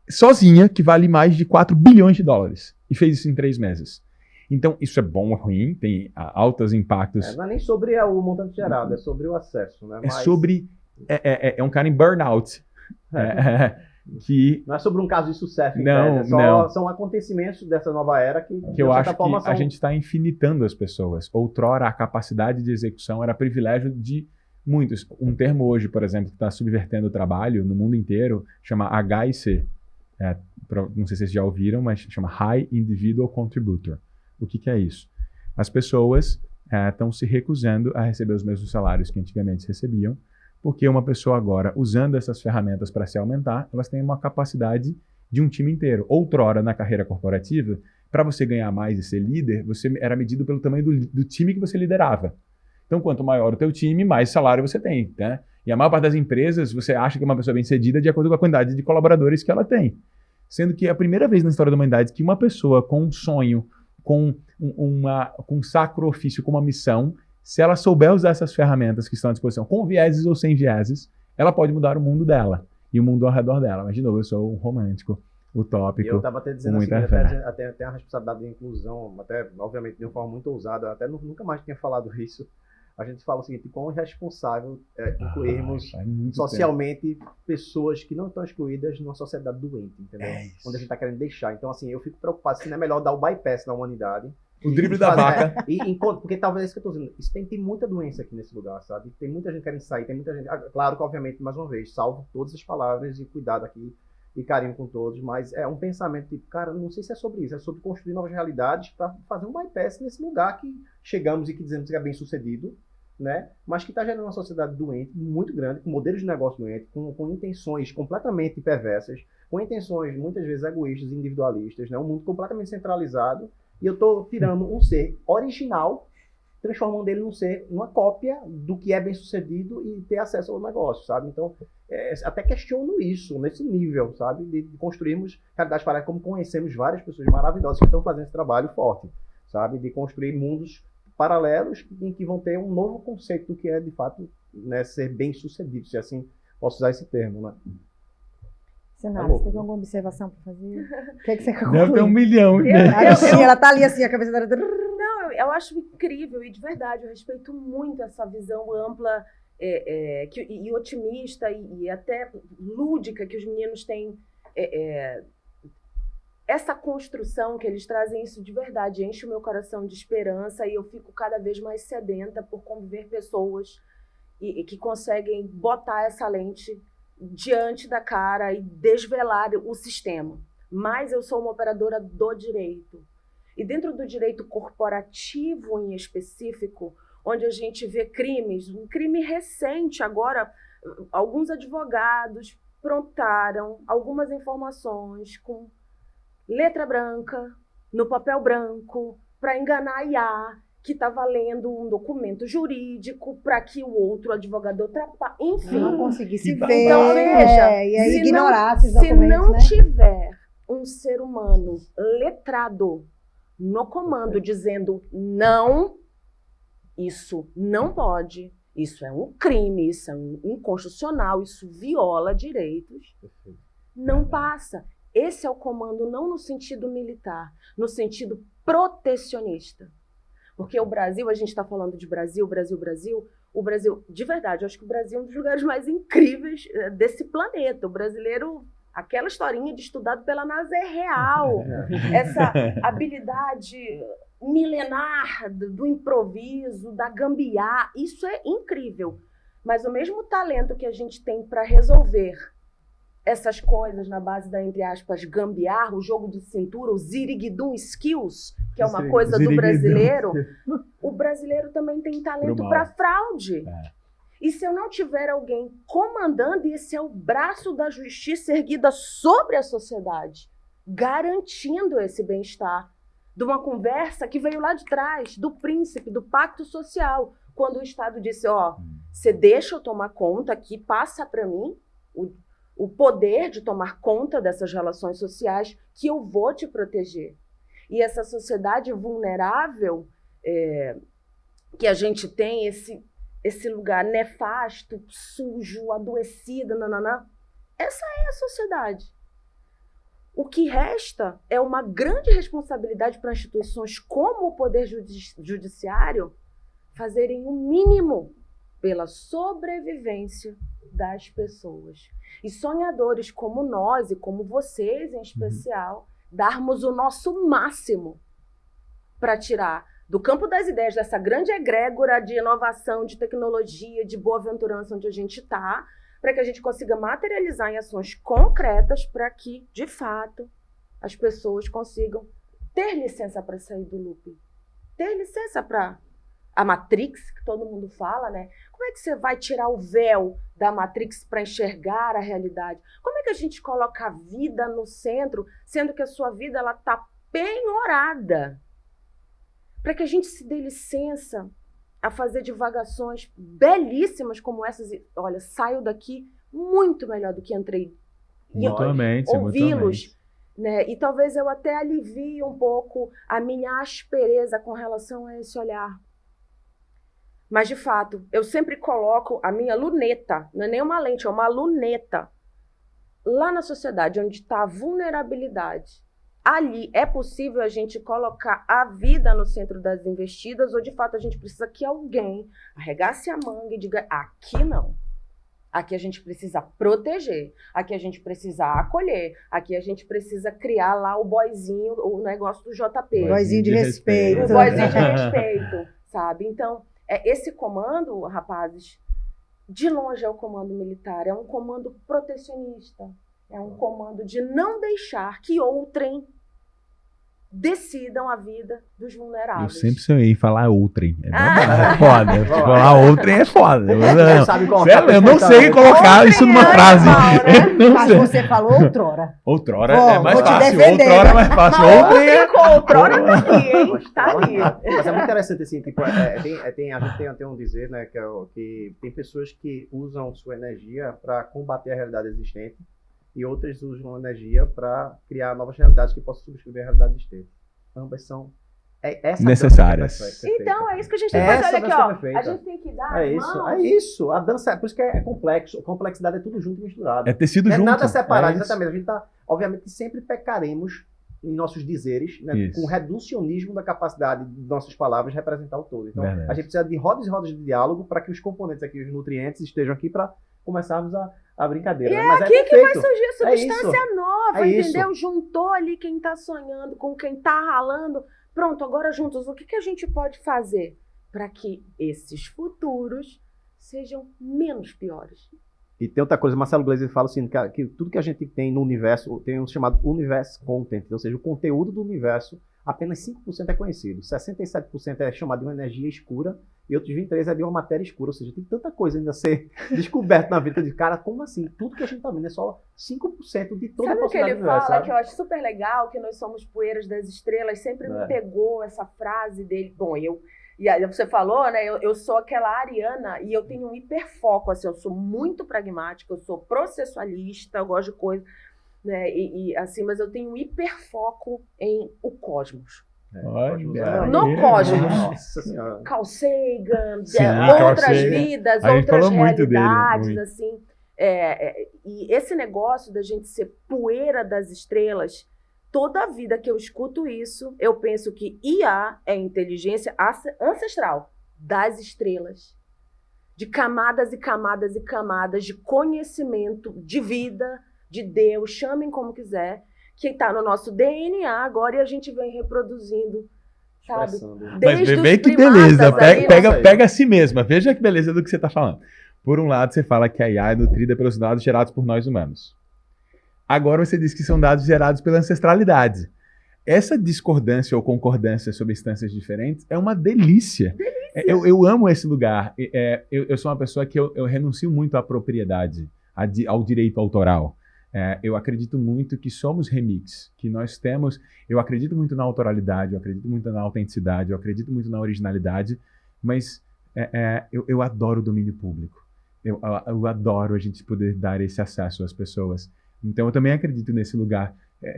sozinha que vale mais de 4 bilhões de dólares. E fez isso em 3 meses. Então, isso é bom ou ruim, tem altos impactos. Não é nem sobre o montante gerado, é sobre o acesso. Né? É um cara em burnout. Que não é sobre um caso de sucesso. Não. São acontecimentos dessa nova era que eu acho que a gente está infinitando as pessoas. Outrora, a capacidade de execução era privilégio de muitos. Um termo hoje, por exemplo, que está subvertendo o trabalho no mundo inteiro, chama HIC. Não sei se vocês já ouviram, mas chama High Individual Contributor. O que é isso? As pessoas estão se recusando a receber os mesmos salários que antigamente recebiam, porque uma pessoa agora, usando essas ferramentas para se aumentar, elas têm uma capacidade de um time inteiro. Outrora, na carreira corporativa, para você ganhar mais e ser líder, você era medido pelo tamanho do time que você liderava. Então, quanto maior o teu time, mais salário você tem, né? E a maior parte das empresas, você acha que é uma pessoa bem-sucedida de acordo com a quantidade de colaboradores que ela tem. Sendo que é a primeira vez na história da humanidade que uma pessoa com um sonho, com um sacro ofício, com uma missão, se ela souber usar essas ferramentas que estão à disposição, com vieses ou sem vieses, ela pode mudar o mundo dela e o mundo ao redor dela. Mas, de novo, eu sou um romântico, utópico. Eu estava até dizendo assim, até a responsabilidade de inclusão, até, obviamente, de uma forma muito ousada, até nunca mais tinha falado isso. A gente fala o seguinte, quão irresponsável incluirmos socialmente pessoas que não estão excluídas numa sociedade doente, entendeu? Onde a gente está querendo deixar. Então, assim, eu fico preocupado se não é melhor dar o bypass na humanidade. O drible da vaca. Porque talvez é isso que eu estou dizendo. Isso tem muita doença aqui nesse lugar, sabe? Tem muita gente querendo sair, tem muita gente... Claro que, obviamente, mais uma vez, salvo todas as palavras e cuidado aqui e carinho com todos, mas é um pensamento tipo, cara, não sei se é sobre isso, é sobre construir novas realidades para fazer um bypass nesse lugar que chegamos e que dizemos que é bem sucedido, né? Mas que está gerando uma sociedade doente, muito grande, com modelos de negócio doentes, com intenções completamente perversas, com intenções muitas vezes egoístas e individualistas, né? Um mundo completamente centralizado, e eu estou tirando um ser original, transformando ele num ser, numa cópia do que é bem sucedido e ter acesso ao negócio, sabe? Então, até questiono isso, nesse nível, sabe? De construirmos realidades paralelas, como conhecemos várias pessoas maravilhosas que estão fazendo esse trabalho forte, sabe? De construir mundos paralelos em que vão ter um novo conceito do que é, de fato, né, ser bem sucedido, se assim posso usar esse termo, né? Senhora, você tem alguma observação para fazer? O que é que você quer concluir? Deve ter 1 milhão. Ela tá ali assim, a cabeça dela... Não, eu acho incrível e de verdade, eu respeito muito essa visão ampla e otimista e até lúdica que os meninos têm. Essa construção que eles trazem, isso de verdade enche o meu coração de esperança e eu fico cada vez mais sedenta por conviver pessoas e que conseguem botar essa lente diante da cara e desvelar o sistema. Mas eu sou uma operadora do direito. E dentro do direito corporativo em específico, onde a gente vê crimes, um crime recente agora, alguns advogados promptaram algumas informações com letra branca, no papel branco, para enganar a IA, que estava lendo um documento jurídico para que o outro advogado enfim. Não conseguisse ver. Então, veja, e aí ignorasse os documentos, se não né? tiver um ser humano letrado no comando dizendo não, isso não pode, isso é um crime, isso é inconstitucional, isso viola direitos, não passa. Esse é o comando não no sentido militar, no sentido protecionista. Porque o Brasil, a gente está falando de Brasil, Brasil, Brasil, o Brasil, de verdade, eu acho que o Brasil é um dos lugares mais incríveis desse planeta. O brasileiro, aquela historinha de estudado pela NASA é real. Essa habilidade milenar do improviso, da gambiarra, isso é incrível. Mas o mesmo talento que a gente tem para resolver essas coisas na base da, entre aspas, gambiarra, o jogo de cintura, o ziriguidum skills, que é uma coisa do brasileiro, o brasileiro também tem talento para fraude. E se eu não tiver alguém comandando, esse é o braço da justiça erguida sobre a sociedade, garantindo esse bem-estar, de uma conversa que veio lá de trás, do príncipe, do pacto social, quando o Estado disse, você deixa eu tomar conta aqui, passa para mim o poder de tomar conta dessas relações sociais, que eu vou te proteger. E essa sociedade vulnerável, que a gente tem, esse lugar nefasto, sujo, adoecido, essa é a sociedade. O que resta é uma grande responsabilidade para instituições como o Poder Judiciário fazerem o mínimo pela sobrevivência das pessoas. E sonhadores como nós e como vocês, em especial, darmos o nosso máximo para tirar do campo das ideias, dessa grande egrégora de inovação, de tecnologia, de boa-aventurança onde a gente está, para que a gente consiga materializar em ações concretas para que, de fato, as pessoas consigam ter licença para sair do looping. Ter licença para a Matrix, que todo mundo fala, né? Como é que você vai tirar o véu da Matrix para enxergar a realidade? Como é que a gente coloca a vida no centro, sendo que a sua vida está penhorada? Para que a gente se dê licença a fazer divagações belíssimas como essas. Olha, saio daqui muito melhor do que entrei. Mutuamente, ouvi-los, né? E talvez eu até alivie um pouco a minha aspereza com relação a esse olhar. Mas, de fato, eu sempre coloco a minha luneta, não é nem uma lente, é uma luneta, lá na sociedade, onde está a vulnerabilidade. Ali é possível a gente colocar a vida no centro das investidas, ou de fato a gente precisa que alguém arregace a manga e diga, aqui não. Aqui a gente precisa proteger, aqui a gente precisa acolher, aqui a gente precisa criar lá o boyzinho, o negócio do JP. Boyzinho de respeito. O boyzinho de respeito, sabe? Então, esse comando, rapazes, de longe é o comando militar, é um comando protecionista. É um comando de não deixar que outrem decidam a vida dos vulneráveis. Eu sempre sonhei em falar outrem. É foda. Falar outrem é foda. Eu não sei colocar isso numa frase. Mas você falou outrora. Outrora é mais fácil. Outrora é mais fácil. Outrora tá aqui, hein? Tá ali. Mas é muito interessante, assim, tipo, a gente tem um dizer, né, que tem pessoas que usam sua energia para combater a realidade existente, e outras usam energia para criar novas realidades que possam subscrever a realidade existente. Ambas são necessárias. Então, é isso que a gente tem que fazer. Olha aqui, ó. A gente tem que dar É isso. A dança, por isso que é complexo. A complexidade é tudo junto e misturado. É tecido junto. Não é nada separado, exatamente. A gente tá, obviamente, sempre pecaremos em nossos dizeres, né, com o reducionismo da capacidade de nossas palavras representar o todo. Então, a gente precisa de rodas e rodas de diálogo para que os componentes aqui, os nutrientes, estejam aqui para começarmos a brincadeira. E né? é Mas aqui que vai surgir substância nova, entendeu? Isso. Juntou ali quem está sonhando com quem está ralando. Pronto, agora juntos, o que a gente pode fazer para que esses futuros sejam menos piores? E tem outra coisa, Marcelo Gleiser fala assim, que tudo que a gente tem no universo, tem um chamado Universe Content, ou seja, o conteúdo do universo, apenas 5% é conhecido, 67% é chamado de uma energia escura, e outros 23% é de uma matéria escura, ou seja, tem tanta coisa ainda a ser descoberta na vida de cara, como assim? Tudo que a gente está vendo é só 5% de toda a possibilidade do universo. Sabe o que ele fala, que eu acho super legal, que nós somos poeiras das estrelas, sempre me pegou essa frase dele. Bom, e aí você falou, né, eu sou aquela ariana e eu tenho um hiperfoco, assim, eu sou muito pragmática, eu sou processualista, eu gosto de coisa, né, assim, mas eu tenho um hiperfoco em o cosmos. No cosmos. Nossa Senhora. Carl Sagan, Carl outras Sagan. vidas, A gente outras falou muito realidades, dele, assim. E esse negócio da gente ser poeira das estrelas, toda a vida que eu escuto isso, eu penso que IA é inteligência ancestral das estrelas. de camadas e camadas e camadas de conhecimento, de vida, de Deus, chamem como quiser, que está no nosso DNA agora e a gente vem reproduzindo, sabe? Mas Desde vê os que primatas beleza, ali, pega a si mesma, veja que beleza do que você está falando. Por um lado, você fala que a IA é nutrida pelos dados gerados por nós humanos. Agora você diz que são dados gerados pela ancestralidade. Essa discordância ou concordância sobre instâncias diferentes é uma delícia. Eu amo esse lugar. Eu sou uma pessoa que eu renuncio muito à propriedade, ao direito autoral. Eu acredito muito que somos remix, que nós temos... Eu acredito muito na autoralidade, eu acredito muito na autenticidade, eu acredito muito na originalidade, mas eu adoro o domínio público. Eu adoro a gente poder dar esse acesso às pessoas. Então eu também acredito nesse lugar.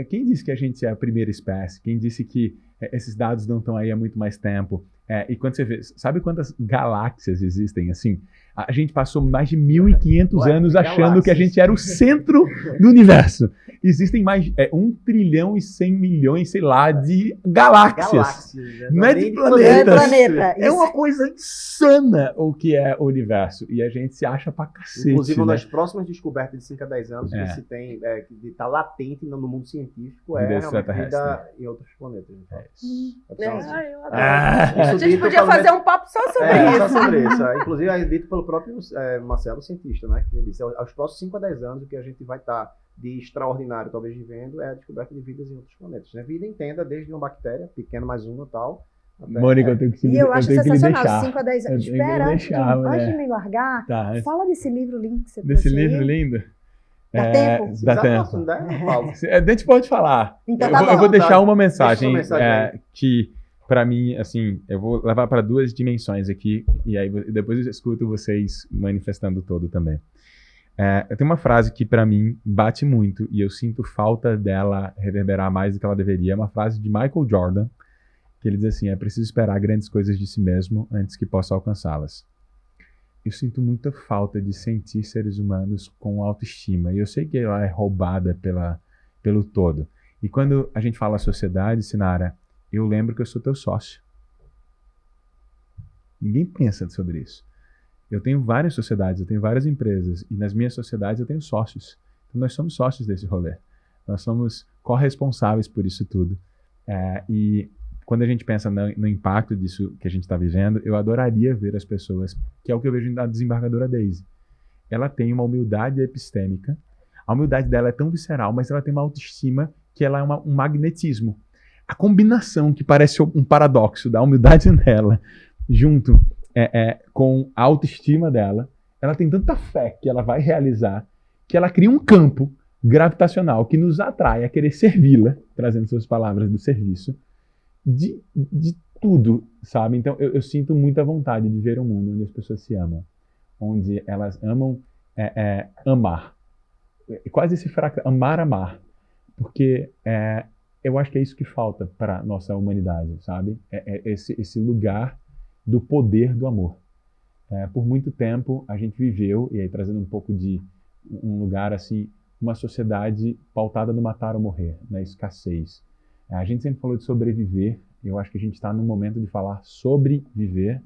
Quem disse que a gente é a primeira espécie? Quem disse que esses dados não estão aí há muito mais tempo? E quando você vê, sabe quantas galáxias existem assim? A gente passou mais de 1.500 anos achando que a gente era o centro do universo. Existem mais 1 trilhão e 100 milhões, sei lá, de galáxias. Né? Não é de planeta. É uma coisa insana o que é o universo. E a gente se acha pra cacete. Inclusive, uma né? das próximas descobertas de 5 a 10 anos que se tem, que está latente no mundo científico, é realmente vida em outros planetas. Eu adoro. A gente podia fazer um papo só sobre isso. Só sobre isso. Inclusive, é dito pelo próprio Marcelo, cientista, né? Que ele disse, aos próximos 5 a 10 anos, o que a gente vai estar de extraordinário, talvez vivendo, é a descoberta de vidas em outros planetas. Né? Vida entenda desde uma bactéria, pequena mais uma e tal. Mônica, eu tenho que E eu acho sensacional, 5 a 10 deixar. anos. Espera, antes de me largar, fala desse livro lindo que você trouxe. Desse livro lindo? Dá tempo? Dá tempo. A gente pode falar. Então, eu vou deixar uma mensagem que, para mim, assim, eu vou levar para 2 dimensões aqui, e aí depois eu escuto vocês manifestando todo também. Eu tenho uma frase que, para mim, bate muito, e eu sinto falta dela reverberar mais do que ela deveria. É uma frase de Michael Jordan, que ele diz assim: é preciso esperar grandes coisas de si mesmo antes que possa alcançá-las. Eu sinto muita falta de sentir seres humanos com autoestima. E eu sei que ela é roubada pelo todo. E quando a gente fala sociedade, Sinara, eu lembro que eu sou teu sócio. Ninguém pensa sobre isso. Eu tenho várias sociedades, eu tenho várias empresas. E nas minhas sociedades eu tenho sócios. Então nós somos sócios desse rolê. Nós somos corresponsáveis por isso tudo. E quando a gente pensa no impacto disso que a gente está vivendo, eu adoraria ver as pessoas, que é o que eu vejo na desembargadora Daisy. Ela tem uma humildade epistêmica, a humildade dela é tão visceral, mas ela tem uma autoestima que ela é um magnetismo. A combinação que parece um paradoxo da humildade dela, junto com a autoestima dela, ela tem tanta fé que ela vai realizar, que ela cria um campo gravitacional que nos atrai a querer servi-la, trazendo suas palavras do serviço, de tudo, sabe? Então eu sinto muita vontade de ver um mundo onde as pessoas se amam, onde elas amam amar. Quase esse amar, porque eu acho que é isso que falta para nossa humanidade, sabe? Esse lugar do poder do amor. Por muito tempo a gente viveu, e aí trazendo um pouco de um lugar assim, uma sociedade pautada no matar ou morrer, na escassez. A gente sempre falou de sobreviver, eu acho que a gente está no momento de falar sobre viver.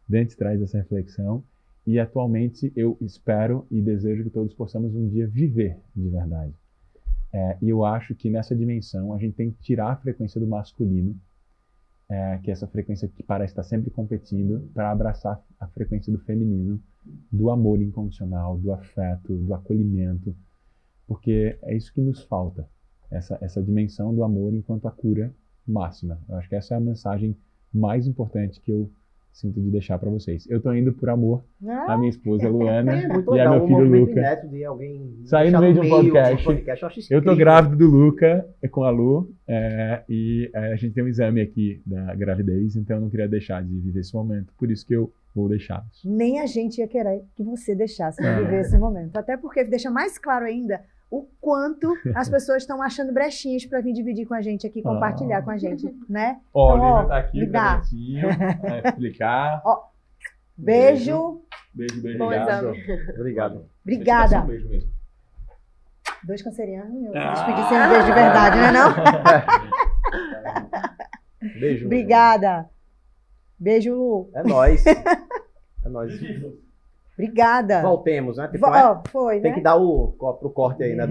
Dante traz essa reflexão, e atualmente eu espero e desejo que todos possamos um dia viver de verdade. E eu acho que nessa dimensão a gente tem que tirar a frequência do masculino, que é essa frequência que parece estar sempre competindo, para abraçar a frequência do feminino, do amor incondicional, do afeto, do acolhimento, porque é isso que nos falta. Essa dimensão do amor enquanto a cura máxima. Eu acho que essa é a mensagem mais importante que eu sinto de deixar para vocês. Eu tô indo por amor à minha esposa Luana e a meu filho Luca. De alguém sair no meio de um podcast. Eu tô grávido do Luca com a Lu, e a gente tem um exame aqui da gravidez, então eu não queria deixar de viver esse momento. Por isso que eu vou deixá-los. Nem a gente ia querer que você deixasse de viver esse momento. Até porque deixa mais claro ainda o quanto as pessoas estão achando brechinhas para vir dividir com a gente aqui, compartilhar com a gente, né? Ó, então, o livro tá aqui pra explicar. Beijo. Beijo, Bom obrigado. Obrigado. Obrigada. Um beijo mesmo. 2 cancerianos, eu despedi sem um beijo de verdade, não é não? Beijo. Obrigada. Beijo, Lu. É nóis. É nóis. Obrigada. Voltemos, né? Tipo, Foi, tem né? que dar pro corte aí, né?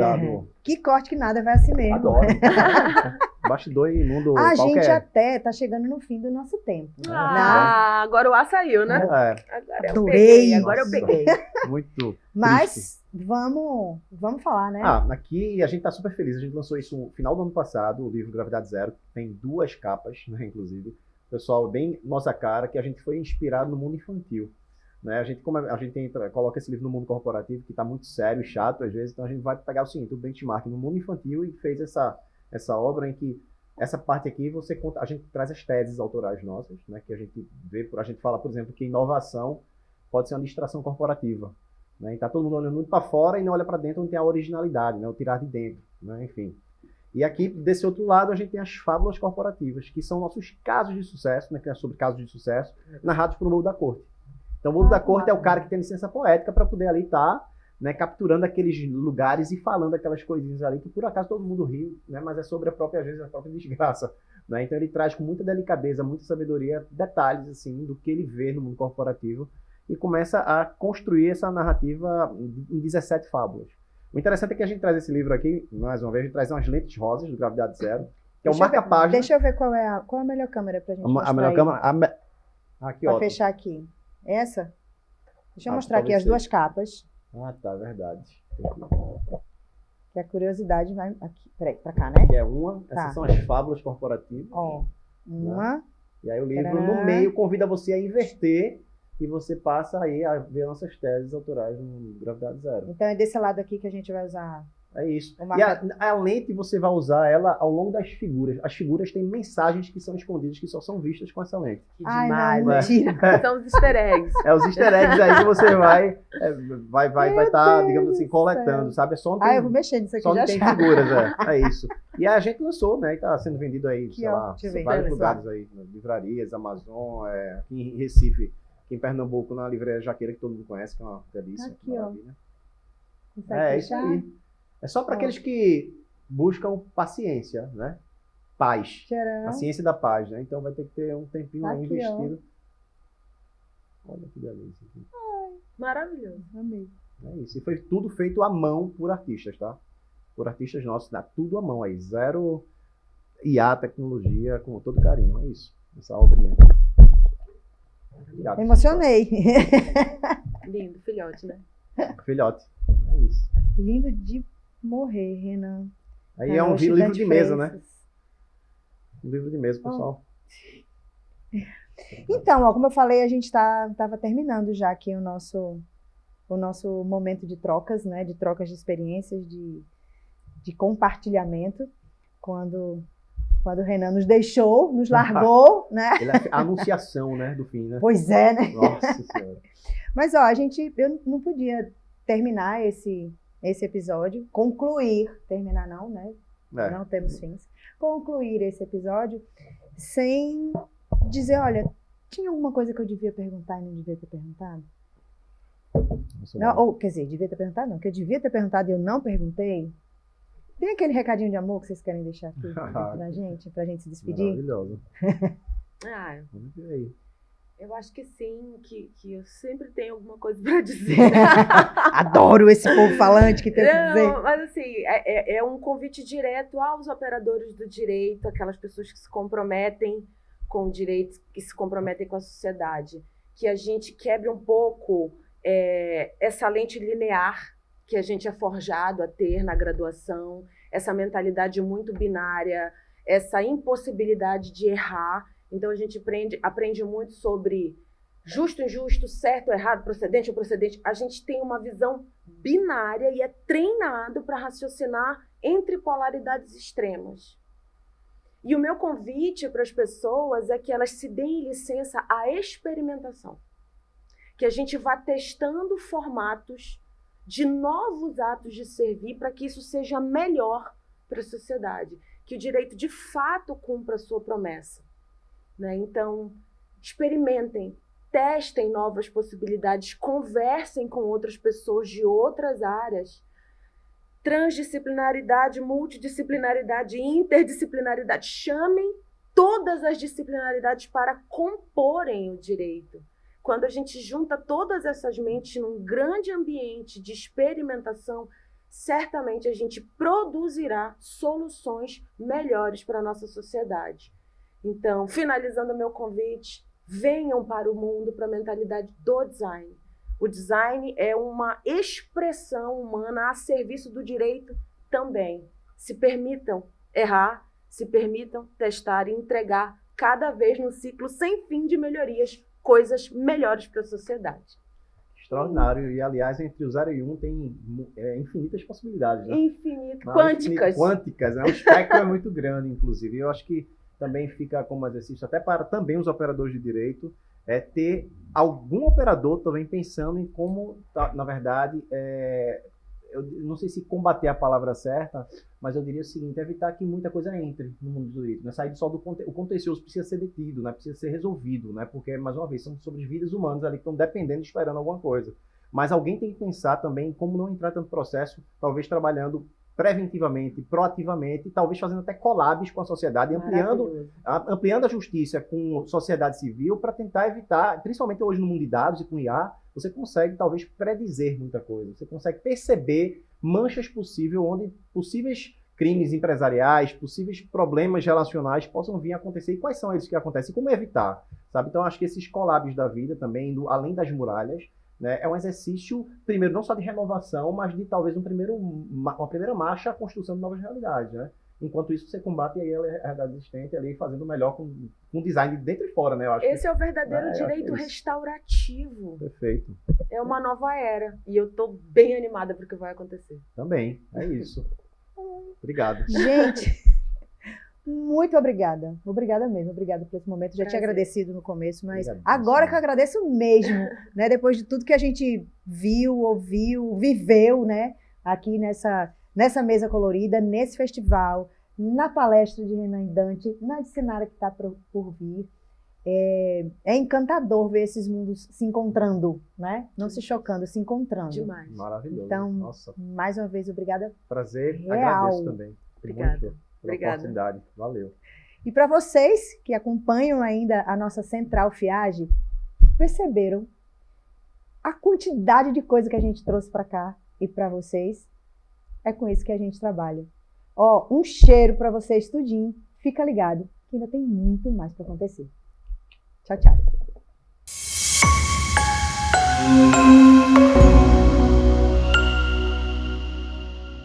Que corte que nada, vai assim mesmo. Adoro. Bastidor e mundo A qualquer. gente até tá chegando no fim do nosso tempo. Agora o A saiu, né? É, Agora eu Adorei. peguei, agora eu Nossa. peguei. muito triste. Mas vamos falar, né? Aqui a gente tá super feliz. A gente lançou isso no final do ano passado, o livro Gravidade Zero. Tem 2 capas, né, inclusive. Pessoal, bem nossa cara, que a gente foi inspirado no mundo infantil. Né? Como a gente coloca esse livro no mundo corporativo, que está muito sério e chato às vezes, então a gente vai pegar o seguinte, o benchmark no mundo infantil e fez essa obra em que essa parte aqui a gente traz as teses autorais nossas, né? Que a gente fala, por exemplo, que inovação pode ser uma distração corporativa. Né? E está todo mundo olhando muito para fora e não olha para dentro onde tem a originalidade, né? O tirar de dentro, né? Enfim. E aqui, desse outro lado, a gente tem as fábulas corporativas, que são nossos casos de sucesso, né? Que é sobre casos de sucesso, narrados pelo Mundo da Corte. Então, o Mundo da Corte é o cara que tem licença poética para poder ali estar, né, capturando aqueles lugares e falando aquelas coisinhas ali que, por acaso, todo mundo riu, né? Mas é sobre às vezes, a própria desgraça. Né? Então, ele traz com muita delicadeza, muita sabedoria, detalhes assim do que ele vê no mundo corporativo e começa a construir essa narrativa em 17 fábulas. O interessante é que a gente traz esse livro aqui, mais uma vez, a gente traz umas lentes rosas do Gravidade Zero, que é o marca-página. Deixa eu ver qual é a melhor câmera pra gente mostrar. A melhor câmera? Aqui, ó. Pra fechar aqui. Essa? Deixa eu mostrar aqui talvez as 2 capas. Tá, verdade. Que a curiosidade vai aqui. Peraí, pra cá, né? Que é uma. Tá. Essas são as fábulas corporativas. Ó, uma. E aí o livro, Tcharam. no meio, convida você a inverter e você passa aí a ver nossas teses autorais no Gravidade Zero. Então é desse lado aqui que a gente vai usar. É isso. O E marca- a lente você vai usar ela ao longo das figuras. As figuras têm mensagens que são escondidas, que só são vistas com essa lente. Que Ai, demais, não, né? mentira. São os easter eggs. É os easter eggs aí que você vai Meu estar, Deus digamos assim, do coletando, céu. sabe? É só onde Eu vou mexer nisso aqui só já onde tem já. figuras, é isso. E a gente lançou, né? E tá sendo vendido aí, sei ó, lá, deixa eu ver. vários Olha lugares aí, livrarias, Amazon, aqui em Recife, aqui em Pernambuco, na livraria Jaqueira, que todo mundo conhece, que é uma delícia. Aqui, ó. maravilha. Consegue É isso fechar? aí. É só para Ó. aqueles que buscam paciência, né? Paz. Tcharam. A ciência da paz, né? Então vai ter que ter um tempinho Tá aí aqui, ó. investido. Olha que delícia. Aqui. Maravilhoso. Amei. É isso. E foi tudo feito à mão por artistas, tá? Por artistas nossos, dá tudo à mão aí. Zero IA, tecnologia, com todo carinho. É isso. Essa obrinha. Obrigado. Emocionei. Lindo, filhote, né? Filhote. É isso. Lindo de morrer, Renan. Aí é um Gigante livro de mesa, né? Faces. Um livro de mesa, pessoal. Então, ó, como eu falei, a gente estava terminando já aqui o nosso momento de trocas, né? De trocas de experiências, de compartilhamento. Quando o Renan nos deixou, nos largou, né? A anunciação, né? Do fim, né? Pois é, né? Nossa Senhora. Mas, ó, eu não podia terminar esse episódio, terminar não, né? É. Não temos fins. Concluir esse episódio sem dizer, olha, tinha alguma coisa que eu devia perguntar e não devia ter perguntado? Não, ou, quer dizer, devia ter perguntado não, que eu devia ter perguntado e eu não perguntei. Tem aquele recadinho de amor que vocês querem deixar aqui pra gente se despedir? Maravilhoso. Ah, Vamos ver aí. eu acho que sim, que eu sempre tenho alguma coisa para dizer. Adoro esse povo falante que tem que dizer. Não, mas assim, é um convite direto aos operadores do direito, aquelas pessoas que se comprometem com o direito, que se comprometem com a sociedade, que a gente quebre um pouco essa lente linear que a gente é forjado a ter na graduação, essa mentalidade muito binária, essa impossibilidade de errar. Então a gente aprende muito sobre justo, injusto, certo, errado, procedente ou procedente. A gente tem uma visão binária e é treinado para raciocinar entre polaridades extremas. E o meu convite para as pessoas é que elas se deem licença à experimentação. Que a gente vá testando formatos de novos atos de servir para que isso seja melhor para a sociedade. Que o direito de fato cumpra a sua promessa. Né? Então, experimentem, testem novas possibilidades, conversem com outras pessoas de outras áreas. Transdisciplinaridade, multidisciplinaridade, interdisciplinaridade. Chamem todas as disciplinaridades para comporem o direito. quando a gente junta todas essas mentes num grande ambiente de experimentação, certamente a gente produzirá soluções melhores para a nossa sociedade. Então, finalizando o meu convite, venham para o mundo, para a mentalidade do design. O design é uma expressão humana a serviço do direito também. Se permitam errar, se permitam testar e entregar cada vez no ciclo sem fim de melhorias, coisas melhores para a sociedade. Extraordinário. E, aliás, entre o 0 e 1 tem infinitas possibilidades, né? Quânticas. Quânticas, né? O espectro é muito grande, inclusive. Eu acho que também fica como exercício, até para também os operadores de direito, ter algum operador também pensando em como, na verdade, eu não sei se combater é a palavra certa, mas eu diria o seguinte: evitar que muita coisa entre no mundo do direito, né? Sair só do o contencioso precisa ser detido, né? Precisa ser resolvido, né? Porque, mais uma vez, são sobre vidas humanas ali que estão dependendo, esperando alguma coisa. Mas alguém tem que pensar também em como não entrar tanto processo, talvez trabalhando preventivamente, proativamente, talvez fazendo até collabs com a sociedade, ampliando a justiça com a sociedade civil para tentar evitar, principalmente hoje no mundo de dados e com IA, você consegue talvez predizer muita coisa, você consegue perceber manchas possíveis onde possíveis crimes empresariais, possíveis problemas relacionais possam vir a acontecer e quais são eles que acontecem e como evitar, sabe? Então acho que esses collabs da vida também, além das muralhas, né, é um exercício, primeiro, não só de renovação, mas de talvez uma primeira marcha à construção de novas realidades, né? Enquanto isso, você combate aí a realidade existente ali, fazendo melhor com design de dentro e fora, né? Eu acho Esse é o verdadeiro direito restaurativo. Perfeito. É uma nova era. E eu estou bem animada para o que vai acontecer. Também, é isso. Obrigado. Gente, muito obrigada. Obrigada mesmo. Obrigada por esse momento. Já tinha agradecido no começo, mas agora que eu agradeço mesmo, né? Depois de tudo que a gente viu, ouviu, viveu, né? Aqui nessa mesa colorida, nesse festival, na palestra de Renan e Dante, na de Sinara que está por vir. É encantador ver esses mundos se encontrando, né? Não se chocando, se encontrando. Demais. Maravilhoso. Então, nossa, mais uma vez, obrigada. Prazer, real. Agradeço também. Obrigada. Muito pela oportunidade. Valeu. E para vocês que acompanham ainda a nossa Central FIAGE, perceberam a quantidade de coisa que a gente trouxe para cá e para vocês? É com isso que a gente trabalha. Ó, um cheiro para vocês tudinho. Fica ligado, que ainda tem muito mais para acontecer. Tchau, tchau.